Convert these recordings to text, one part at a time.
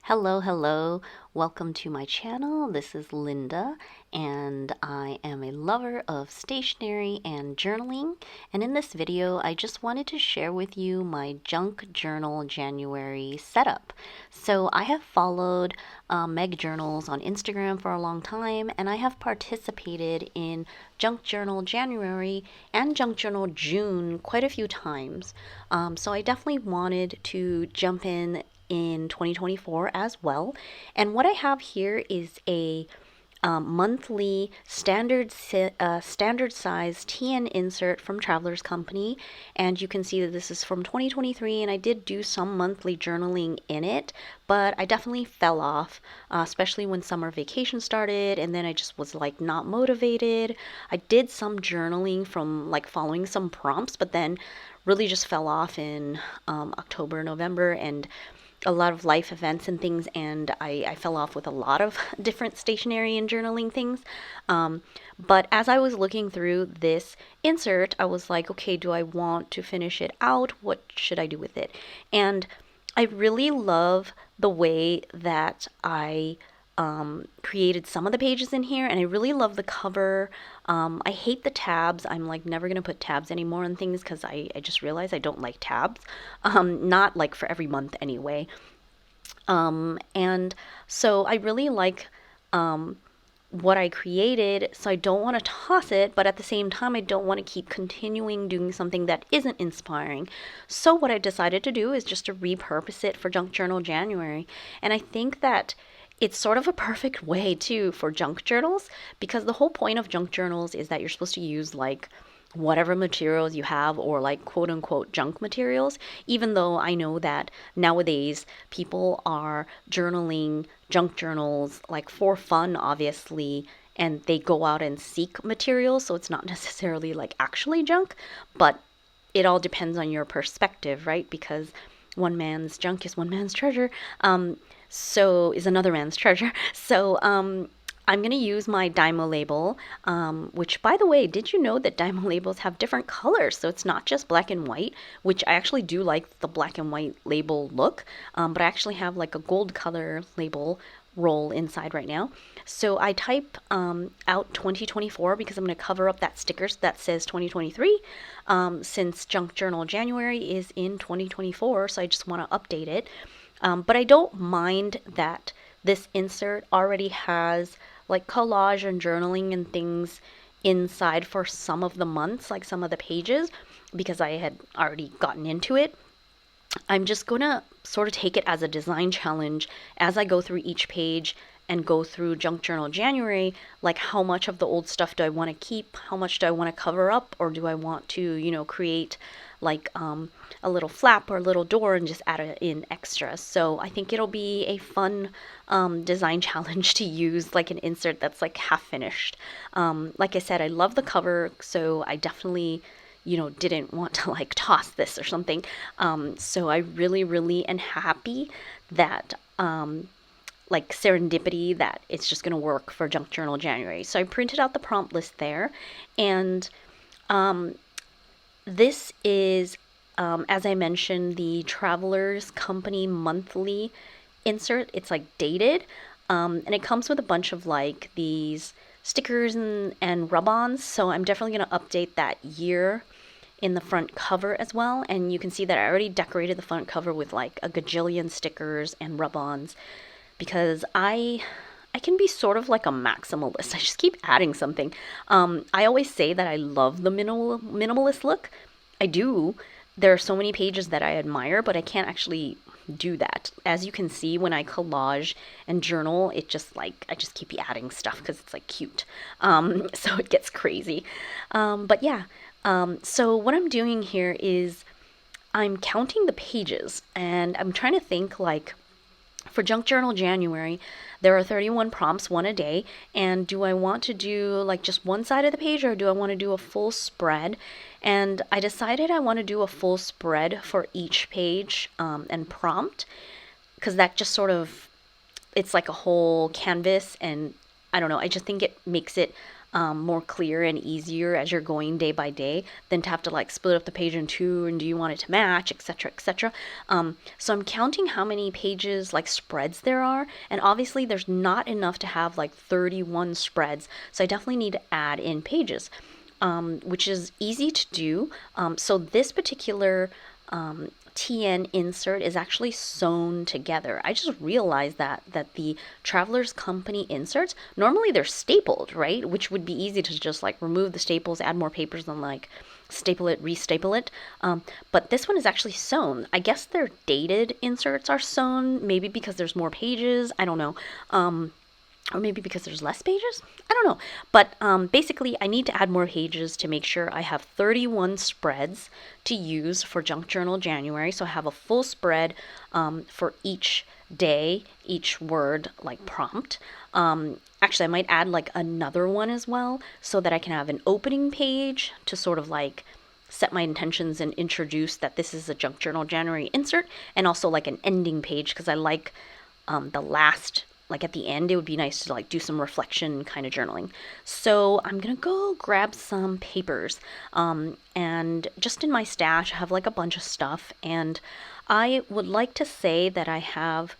Hello. Welcome to my channel. This is Linda, and I am a lover of stationery and journaling. And in this video, I just wanted to share with you my junk journal January setup. So I have followed Meg Journals on Instagram for a long time, and I have participated in Junk Journal January and Junk Journal June quite a few times. So I definitely wanted to jump in 2024 as well. And what I have here is a monthly standard size TN insert from Travelers Company, and you can see that this is from 2023, and I did do some monthly journaling in it, but I definitely fell off, especially when summer vacation started, and then I just was like not motivated. I did some journaling from like following some prompts, but then really just fell off in October, November, and a lot of life events and things, and I fell off with a lot of different stationery and journaling things. But as I was looking through this insert, I was like, okay, do I want to finish it out? What should I do with it? And I really love the way that I created some of the pages in here, and I really love the cover. I hate the tabs. I'm like never gonna put tabs anymore on things because I just realized I don't like tabs. Not like for every month anyway. And so I really like what I created, so I don't want to toss it, but at the same time, I don't want to keep continuing doing something that isn't inspiring. So what I decided to do is just to repurpose it for Junk Journal January. And I think that it's sort of a perfect way too for junk journals, because the whole point of junk journals is that you're supposed to use like whatever materials you have, or like quote unquote junk materials, even though I know that nowadays people are journaling junk journals like for fun, obviously, and they go out and seek materials, so it's not necessarily like actually junk, but it all depends on your perspective, right? Because one man's junk is one man's treasure. So is another man's treasure. So I'm going to use my Dymo label, which, by the way, did you know that Dymo labels have different colors? So it's not just black and white, which I actually do like the black and white label look, but I actually have like a gold color label roll inside right now. So I type out 2024 because I'm going to cover up that sticker that says 2023, since Junk Journal January is in 2024, so I just want to update it. But I don't mind that this insert already has like collage and journaling and things inside for some of the months, like some of the pages, because I had already gotten into it. I'm just going to sort of take it as a design challenge as I go through each page and go through Junk Journal January, like how much of the old stuff do I want to keep, how much do I want to cover up, or do I want to, create like a little flap or a little door and just add in extras. So I think it'll be a fun design challenge to use like an insert that's like half finished. Like I said, I love the cover, so I definitely didn't want to like toss this or something. So I really am happy that like serendipity that it's just going to work for Junk Journal January. So I printed out the prompt list there, and this is, as I mentioned, the Travelers Company monthly insert. It's like dated, and it comes with a bunch of like these stickers and rub-ons. So I'm definitely going to update that year in the front cover as well. And you can see that I already decorated the front cover with like a gajillion stickers and rub-ons, because I can be sort of like a maximalist. I just keep adding something. I always say that I love the minimalist look. I do. There are so many pages that I admire, but I can't actually do that. As you can see, when I collage and journal, it just like, I just keep adding stuff because it's like cute. So it gets crazy. But yeah, so what I'm doing here is I'm counting the pages, and I'm trying to think like, for Junk Journal January, there are 31 prompts, one a day, and do I want to do like just one side of the page, or do I want to do a full spread? And I decided I want to do a full spread for each page and prompt, because that just sort of, it's like a whole canvas, and I don't know, I just think it makes it more clear and easier as you're going day by day than to have to like split up the page in two and do you want it to match, etc., etc. So I'm counting how many pages, like spreads there are, and obviously there's not enough to have like 31 spreads, so I definitely need to add in pages, which is easy to do. So this particular TN insert is actually sewn together. I just realized that the Traveler's Company inserts, normally they're stapled, right? Which would be easy to just like remove the staples, add more papers, and like staple it, restaple it. But this one is actually sewn. I guess their dated inserts are sewn, maybe because there's more pages. I don't know. Or maybe because there's less pages? I don't know. But basically, I need to add more pages to make sure I have 31 spreads to use for Junk Journal January. So I have a full spread for each day, each word, like prompt. Actually, I might add like another one as well so that I can have an opening page to sort of like set my intentions and introduce that this is a Junk Journal January insert, and also like an ending page because I like the last, like at the end, it would be nice to like do some reflection kind of journaling. So I'm gonna go grab some papers, and just in my stash I have like a bunch of stuff, and I would like to say that I have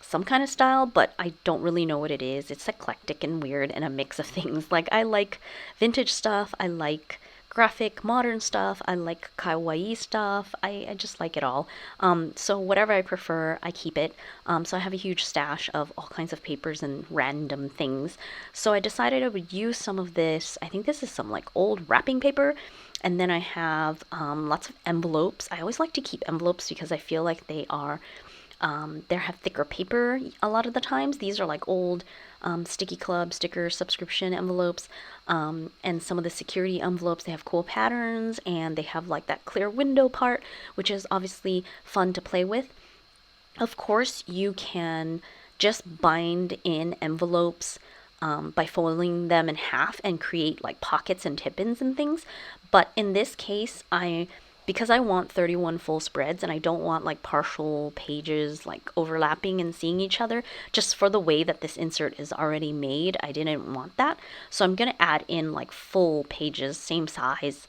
some kind of style, but I don't really know what it is. It's eclectic and weird and a mix of things. Like I like vintage stuff, I like graphic modern stuff, I like kawaii stuff. I just like it all. So whatever I prefer, I keep it. So I have a huge stash of all kinds of papers and random things. So I decided I would use some of this. I think this is some like old wrapping paper. And then I have lots of envelopes. I always like to keep envelopes because I feel like they have thicker paper a lot of the times. These are like old Sticky Club sticker subscription envelopes, and some of the security envelopes, they have cool patterns and they have like that clear window part, which is obviously fun to play with. Of course, you can just bind in envelopes by folding them in half and create like pockets and tip-ins and things. But in this case, because I want 31 full spreads and I don't want like partial pages like overlapping and seeing each other, just for the way that this insert is already made, I didn't want that. So I'm going to add in like full pages, same size,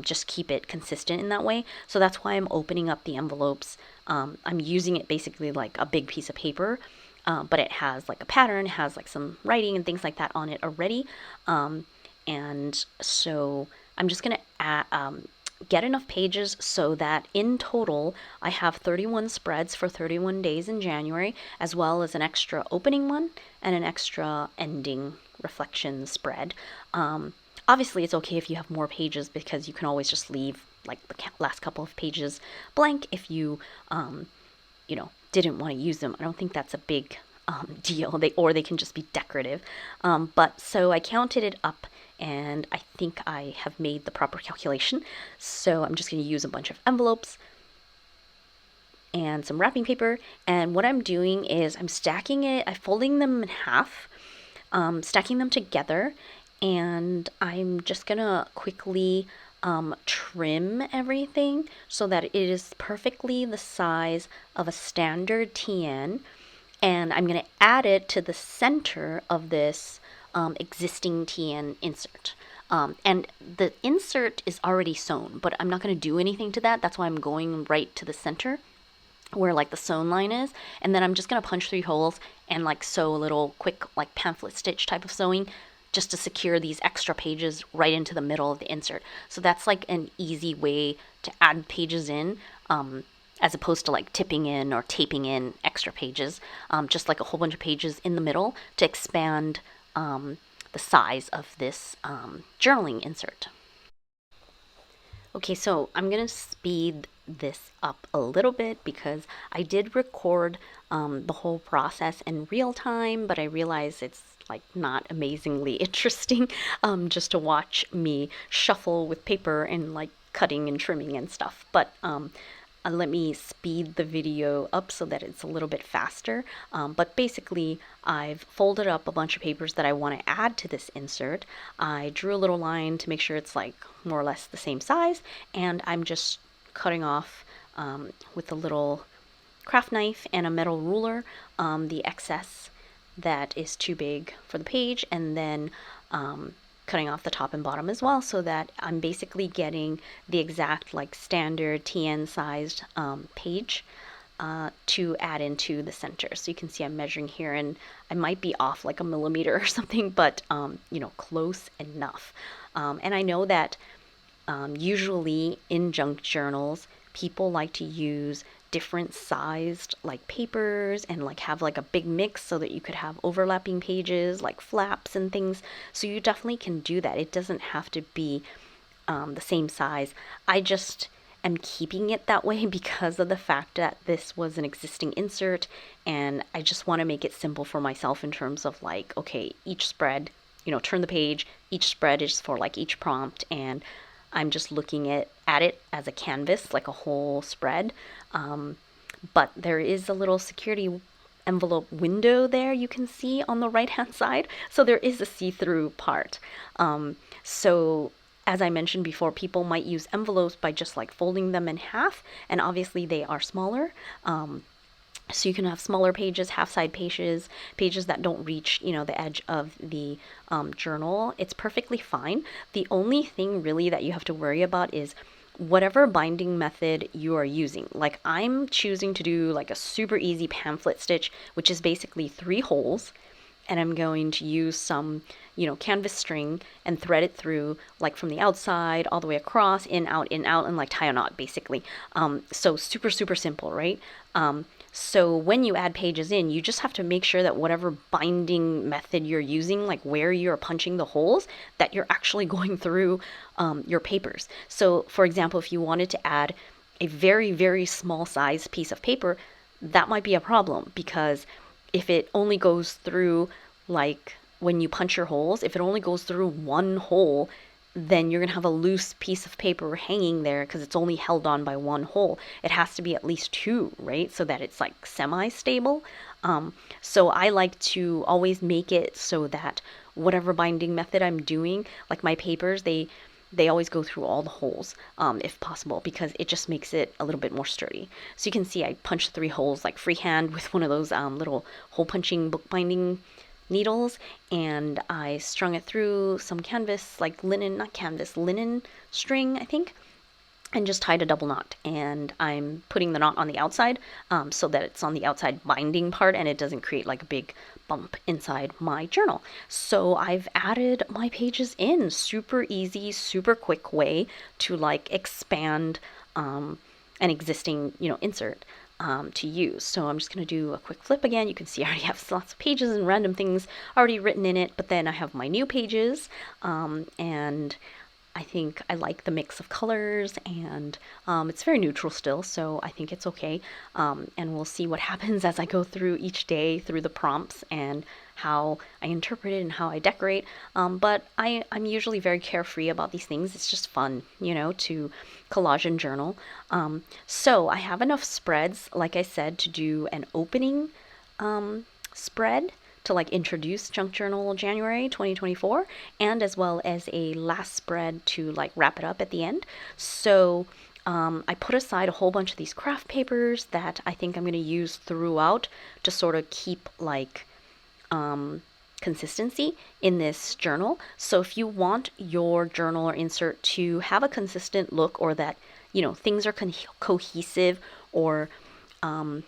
just keep it consistent in that way. So that's why I'm opening up the envelopes. I'm using it basically like a big piece of paper, but it has like a pattern, it has like some writing and things like that on it already. And so I'm just going to get enough pages so that in total I have 31 spreads for 31 days in January, as well as an extra opening one and an extra ending reflection spread. Obviously, it's okay if you have more pages because you can always just leave like the last couple of pages blank if you, didn't want to use them. I don't think that's a big deal. They can just be decorative. But so I counted it up, and I think I have made the proper calculation. So I'm just going to use a bunch of envelopes and some wrapping paper. And what I'm doing is I'm folding them in half, stacking them together, and I'm just going to quickly trim everything so that it is perfectly the size of a standard TN. And I'm going to add it to the center of this existing TN insert. And the insert is already sewn, but I'm not going to do anything to that. That's why I'm going right to the center where like the sewn line is. And then I'm just going to punch 3 holes and like sew a little quick like pamphlet stitch type of sewing just to secure these extra pages right into the middle of the insert. So that's like an easy way to add pages in, as opposed to like tipping in or taping in extra pages, just like a whole bunch of pages in the middle to expand the size of this journaling insert. Okay, so I'm going to speed this up a little bit because I did record the whole process in real time, but I realize it's like not amazingly interesting just to watch me shuffle with paper and like cutting and trimming and stuff. But let me speed the video up so that it's a little bit faster. But basically, I've folded up a bunch of papers that I want to add to this insert. I drew a little line to make sure it's like more or less the same size, and I'm just cutting off with a little craft knife and a metal ruler the excess that is too big for the page, and then cutting off the top and bottom as well, so that I'm basically getting the exact like standard TN sized page to add into the center. So you can see I'm measuring here, and I might be off like a millimeter or something, but you know, close enough. And I know that usually in junk journals, people like to use different sized like papers and like have like a big mix so that you could have overlapping pages like flaps and things. So you definitely can do that. It doesn't have to be the same size. I just am keeping it that way because of the fact that this was an existing insert, and I just want to make it simple for myself in terms of like, okay, each spread, you know, turn the page, each spread is for like each prompt, and I'm just looking at it as a canvas, like a whole spread. But there is a little security envelope window there you can see on the right hand side. So there is a see-through part. So as I mentioned before, people might use envelopes by just like folding them in half, and obviously they are smaller. So you can have smaller pages, half-side pages, pages that don't reach, you know, the edge of the journal. It's perfectly fine. The only thing really that you have to worry about is whatever binding method you are using. Like I'm choosing to do like a super easy pamphlet stitch, which is basically 3 holes, and I'm going to use some, you know, canvas string and thread it through like from the outside all the way across, in, out, and like tie a knot basically. So super, super simple, right? So when you add pages in, you just have to make sure that whatever binding method you're using, like where you're punching the holes, that you're actually going through your papers. So for example, if you wanted to add a very, very small size piece of paper, that might be a problem, because if it only goes through, like when you punch your holes, if it only goes through one hole, then you're going to have a loose piece of paper hanging there because it's only held on by one hole. It has to be at least 2, right? So that it's like semi-stable. So I like to always make it so that whatever binding method I'm doing, like my papers, they always go through all the holes, if possible, because it just makes it a little bit more sturdy. So you can see I punched 3 holes like freehand with one of those little hole punching bookbinding needles, and I strung it through some canvas, like linen string, I think, and just tied a double knot. And I'm putting the knot on the outside so that it's on the outside binding part and it doesn't create like a big bump inside my journal. So I've added my pages in. Super easy, super quick way to like expand an existing, you know, insert to use. So I'm just going to do a quick flip again. You can see I already have lots of pages and random things already written in it, but then I have my new pages, and I think I like the mix of colors, and it's very neutral still, so I think it's okay. And we'll see what happens as I go through each day through the prompts and how I interpret it and how I decorate. But I'm usually very carefree about these things. It's just fun, you know, to collage and journal. So I have enough spreads, like I said, to do an opening spread to like introduce Junk Journal January 2024, and as well as a last spread to like wrap it up at the end. So I put aside a whole bunch of these craft papers that I think I'm going to use throughout to sort of keep like consistency in this journal. So if you want your journal or insert to have a consistent look, or that, you know, things are cohesive, or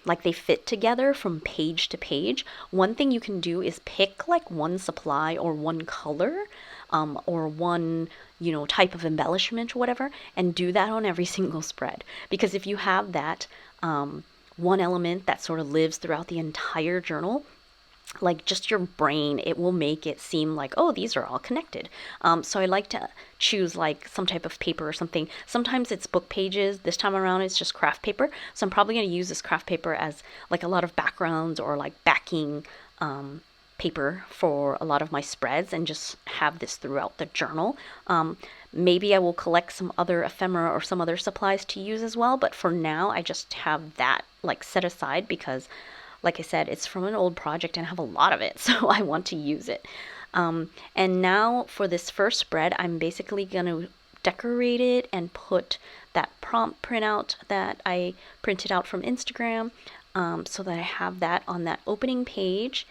like they fit together from page to page, one thing you can do is pick like one supply or one color, or one, you know, type of embellishment or whatever, and do that on every single spread. Because if you have that one element that sort of lives throughout the entire journal, like just your brain, it will make it seem like, oh, these are all connected. So I like to choose like some type of paper or something. Sometimes it's book pages. This time around it's just craft paper. So I'm probably going to use this craft paper as like a lot of backgrounds or like backing paper for a lot of my spreads, and just have this throughout the journal. Maybe I will collect some other ephemera or some other supplies to use as well, but for now I just have that like set aside because, like I said, it's from an old project and I have a lot of it, so I want to use it. And now for this first spread, I'm basically going to decorate it and put that prompt printout that I printed out from Instagram, so that I have that on that opening page.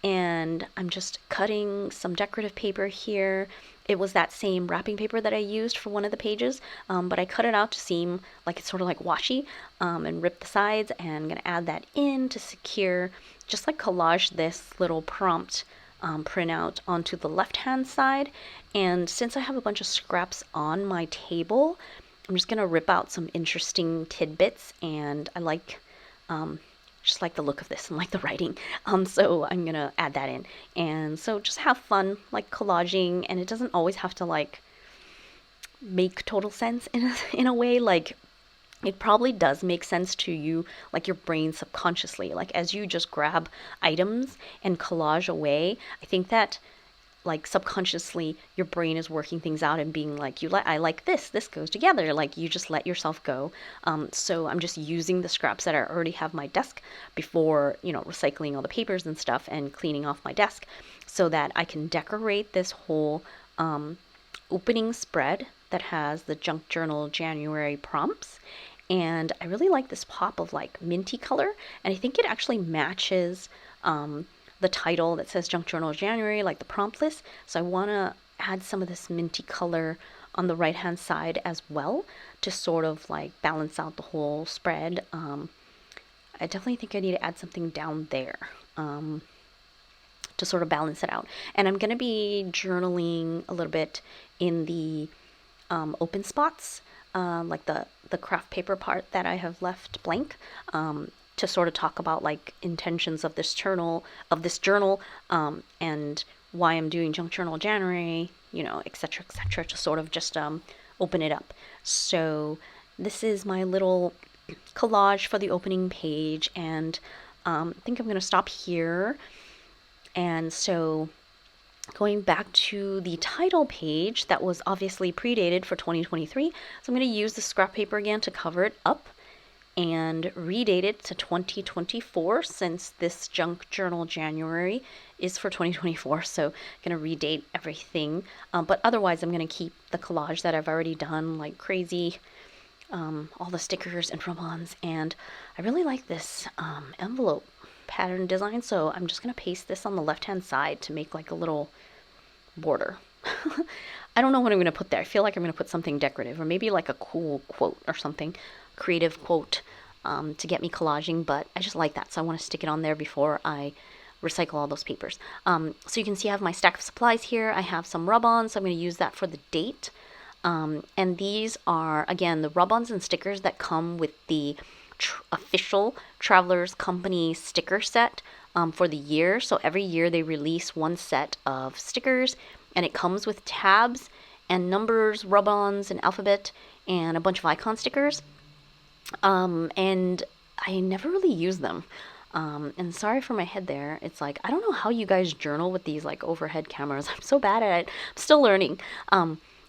And I'm just cutting some decorative paper here it was that same wrapping paper that I used for one of the pages, but I cut it out to seem like it's sort of like washi, and ripped the sides, and I'm going to add that in to secure, just like collage this little prompt printout onto the left hand side. And since I have a bunch of scraps on my table, I'm just going to rip out some interesting tidbits, and I like just like the look of this and like the writing. So I'm gonna add that in. And so just have fun like collaging, and it doesn't always have to like make total sense in a way. Like it probably does make sense to you, like your brain subconsciously, like as you just grab items and collage away. I think that like subconsciously your brain is working things out and being like, I like this goes together. Like you just let yourself go. So I'm just using the scraps that I already have my desk before, recycling all the papers and stuff and cleaning off my desk, so that I can decorate this whole opening spread that has the Junk Journal January prompts. And I really like this pop of like minty color, and I think it actually matches the title that says Junk Journal January, like the prompt list. So I want to add some of this minty color on the right hand side as well to sort of like balance out the whole spread. I definitely think I need to add something down there to sort of balance it out. And I'm going to be journaling a little bit in the open spots, like the craft paper part that I have left blank, to sort of talk about like intentions of this journal, and why I'm doing Junk Journal January, etc., to sort of just open it up. So this is my little collage for the opening page, and I think I'm going to stop here. And so going back to the title page that was obviously predated for 2023, so I'm going to use the scrap paper again to cover it up and redate it to 2024, since this Junk Journal January is for 2024. So I'm going to redate everything. But otherwise, I'm going to keep the collage that I've already done like crazy, all the stickers and rub-ons. And I really like this envelope pattern design. So I'm just going to paste this on the left-hand side to make like a little border. I don't know what I'm going to put there. I feel like I'm going to put something decorative, or maybe like a cool quote or something. Creative quote to get me collaging, but I just like that, so I want to stick it on there before I recycle all those papers. So you can see I have my stack of supplies here. I have some rub-ons, so I'm going to use that for the date. And these are, again, the rub-ons and stickers that come with the official Travelers Company sticker set for the year. So every year they release one set of stickers, and it comes with tabs and numbers, rub-ons, and alphabet, and a bunch of icon stickers. And I never really use them. And sorry for my head there. It's like, I don't know how you guys journal with these like overhead cameras. I'm so bad at it. I'm still learning.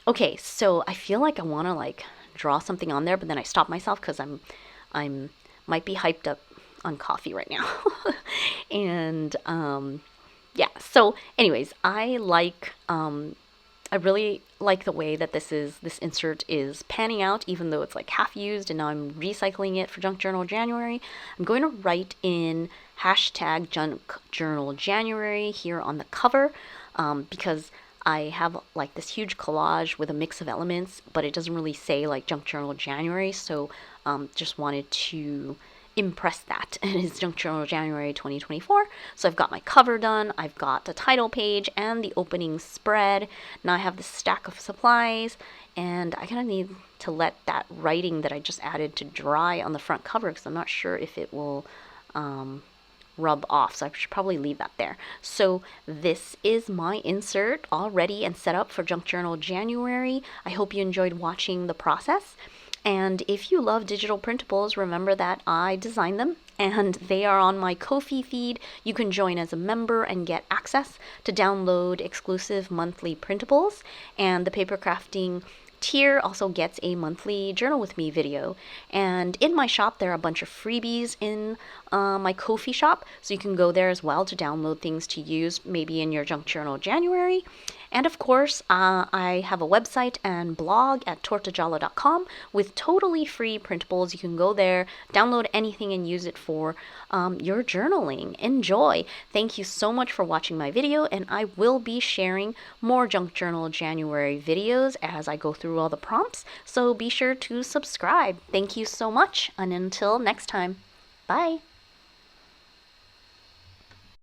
Okay, so I feel like I want to like draw something on there, but then I stop myself because I'm might be hyped up on coffee right now. And yeah. So anyways, I really like the way that this insert is panning out, even though it's like half used, and now I'm recycling it for Junk Journal January. I'm going to write in hashtag Junk Journal January here on the cover, because I have like this huge collage with a mix of elements, but it doesn't really say like Junk Journal January, so just wanted to impress that. And it's Junk Journal January 2024. So I've got my cover done, I've got the title page and the opening spread. Now I have the stack of supplies, and I kind of need to let that writing that I just added to dry on the front cover, because I'm not sure if it will rub off, so I should probably leave that there. So this is my insert all ready and set up for Junk Journal January. I hope you enjoyed watching the process. And if you love digital printables, remember that I designed them, and they are on my Ko-fi feed. You can join as a member and get access to download exclusive monthly printables, and the paper crafting tier also gets a monthly Journal With Me video. And in my shop, there are a bunch of freebies in my Ko-fi shop, so you can go there as well to download things to use maybe in your Junk Journal January. And of course, I have a website and blog at tortagialla.com with totally free printables. You can go there, download anything, and use it for your journaling. Enjoy! Thank you so much for watching my video, and I will be sharing more Junk Journal January videos as I go through all the prompts, so be sure to subscribe. Thank you so much, and until next time, bye!